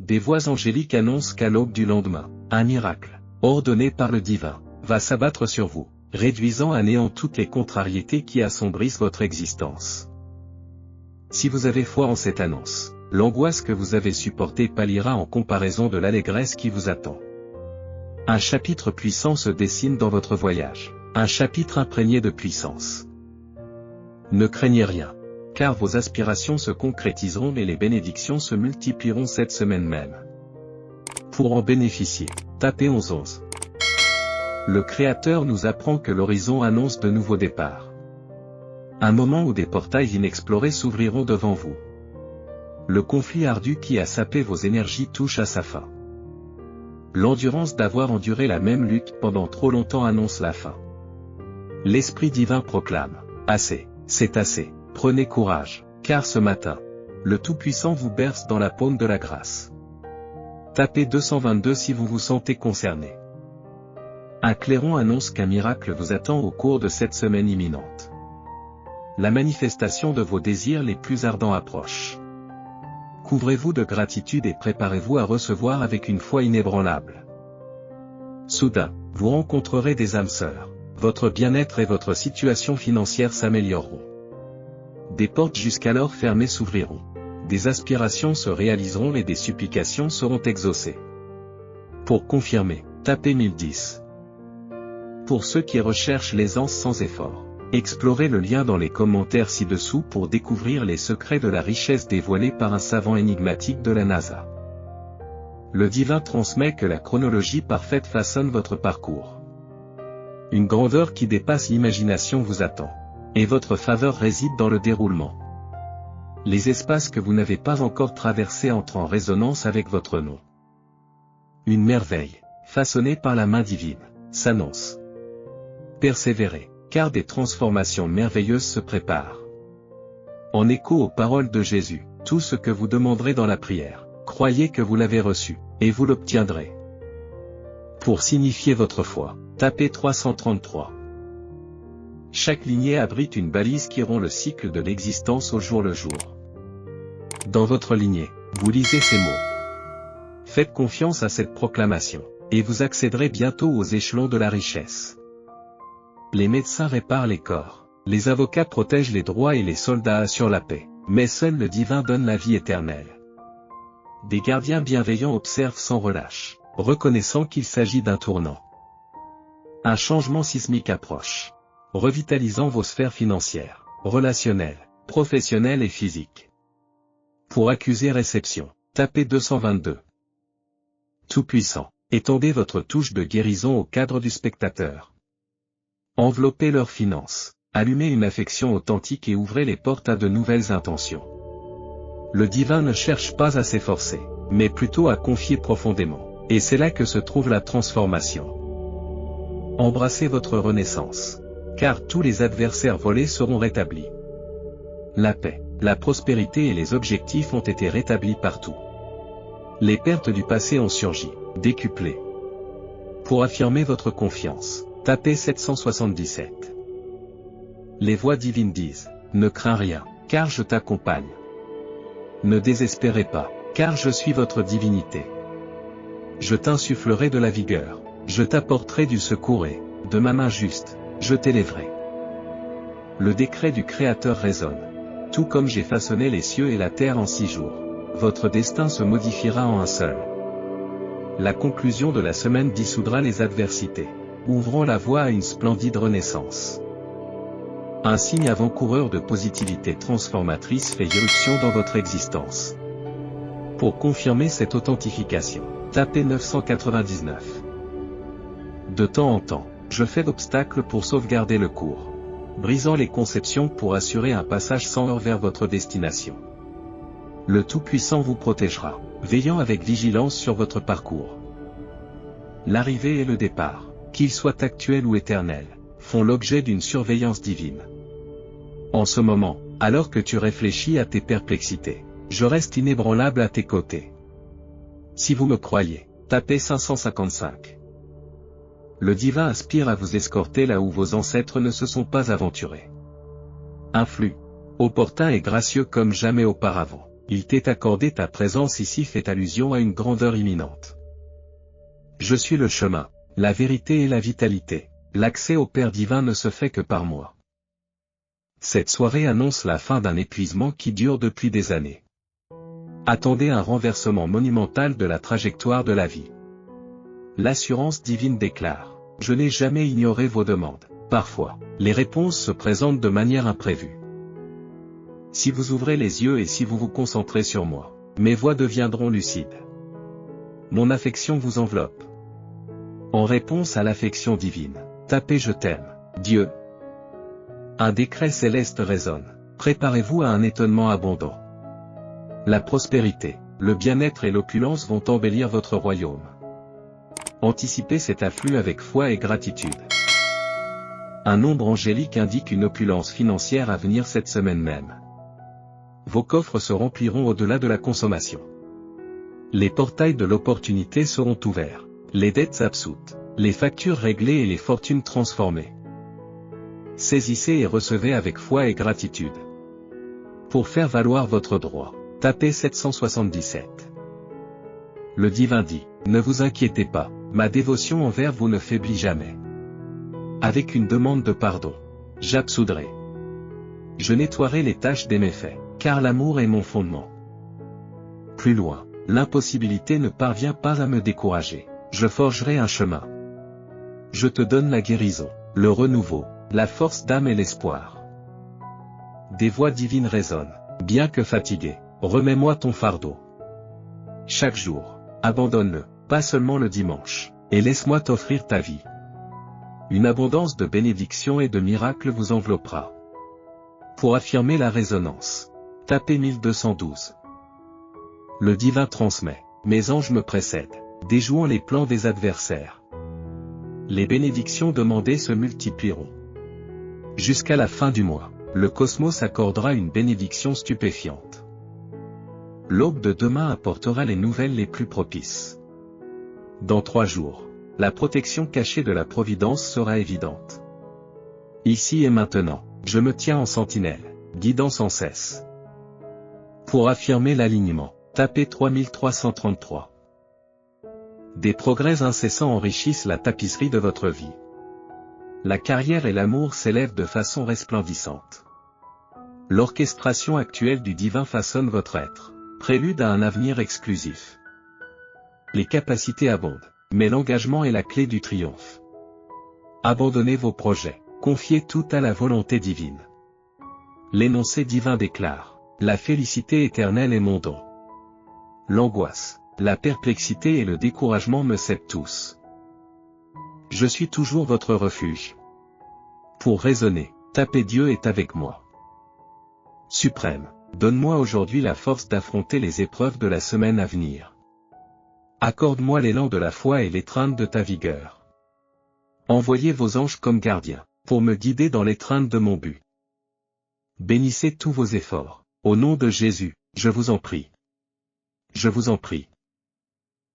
Des voix angéliques annoncent qu'à l'aube du lendemain, un miracle, ordonné par le divin, va s'abattre sur vous, réduisant à néant toutes les contrariétés qui assombrissent votre existence. Si vous avez foi en cette annonce, l'angoisse que vous avez supportée pâlira en comparaison de l'allégresse qui vous attend. Un chapitre puissant se dessine dans votre voyage, un chapitre imprégné de puissance. Ne craignez rien, car vos aspirations se concrétiseront et les bénédictions se multiplieront cette semaine même. Pour en bénéficier, tapez 1111. Le Créateur nous apprend que l'horizon annonce de nouveaux départs. Un moment où des portails inexplorés s'ouvriront devant vous. Le conflit ardu qui a sapé vos énergies touche à sa fin. L'endurance d'avoir enduré la même lutte pendant trop longtemps annonce la fin. L'Esprit divin proclame, « Assez, c'est assez, prenez courage, car ce matin, le Tout-Puissant vous berce dans la paume de la grâce. » Tapez 222 si vous vous sentez concerné. Un clairon annonce qu'un miracle vous attend au cours de cette semaine imminente. La manifestation de vos désirs les plus ardents approche. Couvrez-vous de gratitude et préparez-vous à recevoir avec une foi inébranlable. Soudain, vous rencontrerez des âmes sœurs, votre bien-être et votre situation financière s'amélioreront. Des portes jusqu'alors fermées s'ouvriront. Des aspirations se réaliseront et des supplications seront exaucées. Pour confirmer, tapez 1010. Pour ceux qui recherchent l'aisance sans effort, explorez le lien dans les commentaires ci-dessous pour découvrir les secrets de la richesse dévoilée par un savant énigmatique de la NASA. Le divin transmet que la chronologie parfaite façonne votre parcours. Une grandeur qui dépasse l'imagination vous attend, et votre faveur réside dans le déroulement. Les espaces que vous n'avez pas encore traversés entrent en résonance avec votre nom. Une merveille, façonnée par la main divine, s'annonce. Persévérez, car des transformations merveilleuses se préparent. En écho aux paroles de Jésus, tout ce que vous demanderez dans la prière, croyez que vous l'avez reçu, et vous l'obtiendrez. Pour signifier votre foi, tapez 333. Chaque lignée abrite une balise qui rompt le cycle de l'existence au jour le jour. Dans votre lignée, vous lisez ces mots. Faites confiance à cette proclamation, et vous accéderez bientôt aux échelons de la richesse. Les médecins réparent les corps, les avocats protègent les droits et les soldats assurent la paix, mais seul le divin donne la vie éternelle. Des gardiens bienveillants observent sans relâche, reconnaissant qu'il s'agit d'un tournant. Un changement sismique approche, revitalisant vos sphères financières, relationnelles, professionnelles et physiques. Pour accuser réception, tapez 222. Tout-Puissant, étendez votre touche de guérison au cadre du spectateur. Enveloppez leurs finances, allumez une affection authentique et ouvrez les portes à de nouvelles intentions. Le divin ne cherche pas à s'efforcer, mais plutôt à confier profondément, et c'est là que se trouve la transformation. Embrassez votre renaissance, car tous les adversaires volés seront rétablis. La paix, la prospérité et les objectifs ont été rétablis partout. Les pertes du passé ont surgi, décuplées. Pour affirmer votre confiance, tapez 777. Les voix divines disent, ne crains rien, car je t'accompagne. Ne désespérez pas, car je suis votre divinité. Je t'insufflerai de la vigueur, je t'apporterai du secours et, de ma main juste, je t'élèverai. Le décret du Créateur résonne. Tout comme j'ai façonné les cieux et la terre en 6 jours, votre destin se modifiera en un seul. La conclusion de la semaine dissoudra les adversités, ouvrant la voie à une splendide renaissance. Un signe avant-coureur de positivité transformatrice fait irruption dans votre existence. Pour confirmer cette authentification, tapez 999. De temps en temps, je fais d'obstacles pour sauvegarder le cours, brisant les conceptions pour assurer un passage sans heurts vers votre destination. Le Tout-Puissant vous protégera, veillant avec vigilance sur votre parcours. L'arrivée et le départ, qu'ils soient actuels ou éternels, font l'objet d'une surveillance divine. En ce moment, alors que tu réfléchis à tes perplexités, je reste inébranlable à tes côtés. Si vous me croyez, tapez 555. Le divin aspire à vous escorter là où vos ancêtres ne se sont pas aventurés. Un flux opportun et gracieux comme jamais auparavant Il t'est accordé ta présence ici fait allusion à une grandeur imminente. Je suis le chemin, la vérité et la vitalité. L'accès au Père divin ne se fait que par moi. Cette soirée annonce la fin d'un épuisement qui dure depuis des années. Attendez un renversement monumental de la trajectoire de la vie. L'assurance divine déclare: je n'ai jamais ignoré vos demandes. Parfois, les réponses se présentent de manière imprévue. Si vous ouvrez les yeux et si vous vous concentrez sur moi, mes voix deviendront lucides. Mon affection vous enveloppe. En réponse à l'affection divine, tapez je t'aime, Dieu. Un décret céleste résonne. Préparez-vous à un étonnement abondant. La prospérité, le bien-être et l'opulence vont embellir votre royaume. Anticipez cet afflux avec foi et gratitude. Un nombre angélique indique une opulence financière à venir cette semaine même. Vos coffres se rempliront au-delà de la consommation. Les portails de l'opportunité seront ouverts. Les dettes absoutes, les factures réglées et les fortunes transformées. Saisissez et recevez avec foi et gratitude. Pour faire valoir votre droit, tapez 777. Le divin dit: ne vous inquiétez pas, ma dévotion envers vous ne faiblit jamais. Avec une demande de pardon, j'absoudrai. Je nettoierai les taches des méfaits, car l'amour est mon fondement. Plus loin, l'impossibilité ne parvient pas à me décourager. Je forgerai un chemin. Je te donne la guérison, le renouveau, la force d'âme et l'espoir. Des voix divines résonnent. Bien que fatigué, remets-moi ton fardeau. Chaque jour, abandonne-le, pas seulement le dimanche, et laisse-moi t'offrir ta vie. Une abondance de bénédictions et de miracles vous enveloppera. Pour affirmer la résonance, tapez 1212. Le divin transmet. Mes anges me précèdent, déjouant les plans des adversaires. Les bénédictions demandées se multiplieront. Jusqu'à la fin du mois, le cosmos accordera une bénédiction stupéfiante. L'aube de demain apportera les nouvelles les plus propices. Dans 3 jours, la protection cachée de la providence sera évidente. Ici et maintenant, je me tiens en sentinelle, guidant sans cesse. Pour affirmer l'alignement, tapez 3333. Des progrès incessants enrichissent la tapisserie de votre vie. La carrière et l'amour s'élèvent de façon resplendissante. L'orchestration actuelle du divin façonne votre être, prélude à un avenir exclusif. Les capacités abondent, mais l'engagement est la clé du triomphe. Abandonnez vos projets, confiez tout à la volonté divine. L'énoncé divin déclare: la félicité éternelle est mon don. L'angoisse, la perplexité et le découragement me cèdent tous. Je suis toujours votre refuge. Pour raisonner, tapez Dieu est avec moi. Suprême, donne-moi aujourd'hui la force d'affronter les épreuves de la semaine à venir. Accorde-moi l'élan de la foi et l'étreinte de ta vigueur. Envoyez vos anges comme gardiens, pour me guider dans l'étreinte de mon but. Bénissez tous vos efforts. Au nom de Jésus, je vous en prie. Je vous en prie.